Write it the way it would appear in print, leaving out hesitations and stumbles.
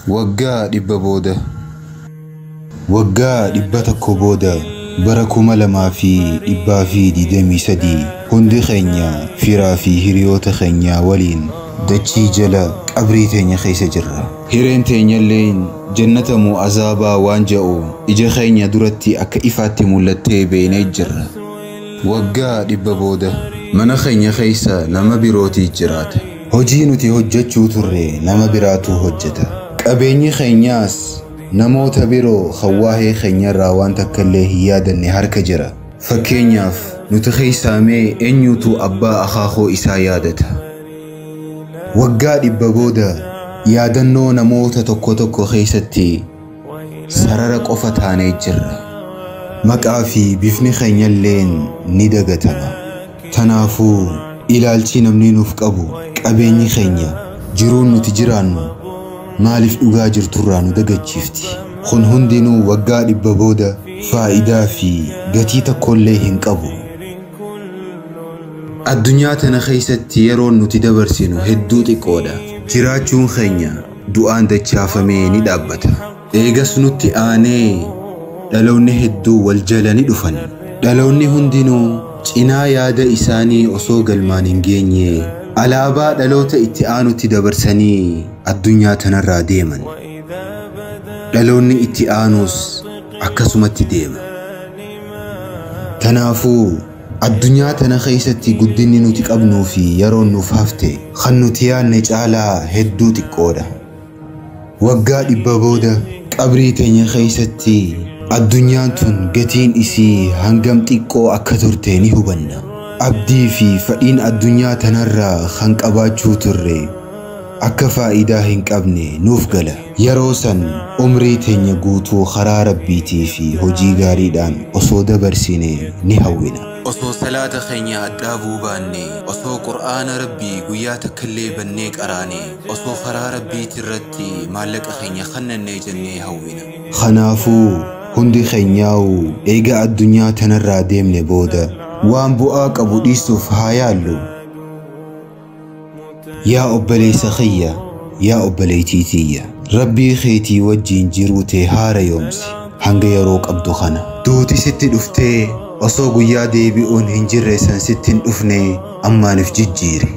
Waggaa dhibba booda. Waggaa dhibba tokko booda bara 2023 hundi keenya firaa fi hiriyoota keenya waliin dachii jala qabrii teenya keessa jirra. Hireen teenya illeen jannata moo azaabaa waan ja'u ija keenya duratti akka ifaatti mul'attee beenee jirra. Waggaa dhibba booda mana keenya keessa nama birootii jiraata. Hojii nuti hojjechuu turre nama biraatu hojjeta. Qabeenyi keenyaas namoota biroo khawwaahee keenyarraa waan takka illee hin yaadanne harka jira. Fakkeenyaaf nuti keessaamee eenyutu abbaa akaakoo isaa yaadata. Waggaa dhibba booda yaadannoo namoota tokko tokko keessatti sarara qofa taanee jirra. Maqaa fi bifni keenyalleen ni dagatama. Tanaafuu ilaalchi namni nuuf qabu qabeenyi keenya jiruun nuti jiraannu maaliif dhugaa jirturraa nu dagachiifti. Kun hundinuu waggaa dhibba booda faayidaa fi gatii tokkollee hin qabu. Addunyaa tana keessatti yeroon nuti dabarsinu hedduu xiqqoodha. Jiraachuun keenya du'aan dachaafamee ni dhaabbata. Eegas nutti aanee dhaloonni hedduu wal jala ni dhufan. Dhaloonni hundinuu cinaa yaada isaanii osoo galmaan hin geenye alaabaa dhaloota itti aanutti dabarsanii addunyaa tanarraa deeman. Dhaloonni itti aanus akkasumatti deema. Tanaafuu addunyaa tana keessatti guddinni nuti qabnuu fi yeroon nuuf hafte kan nuti yaadne caalaa hedduu xiqqoodha. Waggaa dhibba booda qabrii teenya keessatti addunyaan tun gatiin isii hangam xiqqoo akka turte ni hubanna. Abdii fi fedhiin addunyaa tanarraa kan qabaachuu turre akka faayidaa hin qabne nuuf gala. Yeroo san umrii teenya guutuu karaa rabbiitii fi hojii gaariidhaan osoo dabarsine ni hawwina. Osoo salaata keenya addaabuu baanne, osoo qur'aana rabbii guyyaa takkallee bannee qaraane, osoo karaa rabbiitii irratti maallaqa keenya kennannee jennee hawwina. Kanaafuu hundi keenyaa'u eega addunyaa tanarraa deemne booda waan bu'aa qabu dhiisuuf haa yaallu. Yaa obboleessa kiyya, yaa obboleettii tiyya, rabbii keetii wajjiin jiruu tee haara yoomsi hanga yeroo qabdu kana. Duuti sitti dhuftee osoo guyyaa deebi'uun hin jirre san sittin dhufne ammaaniif jijjiiri.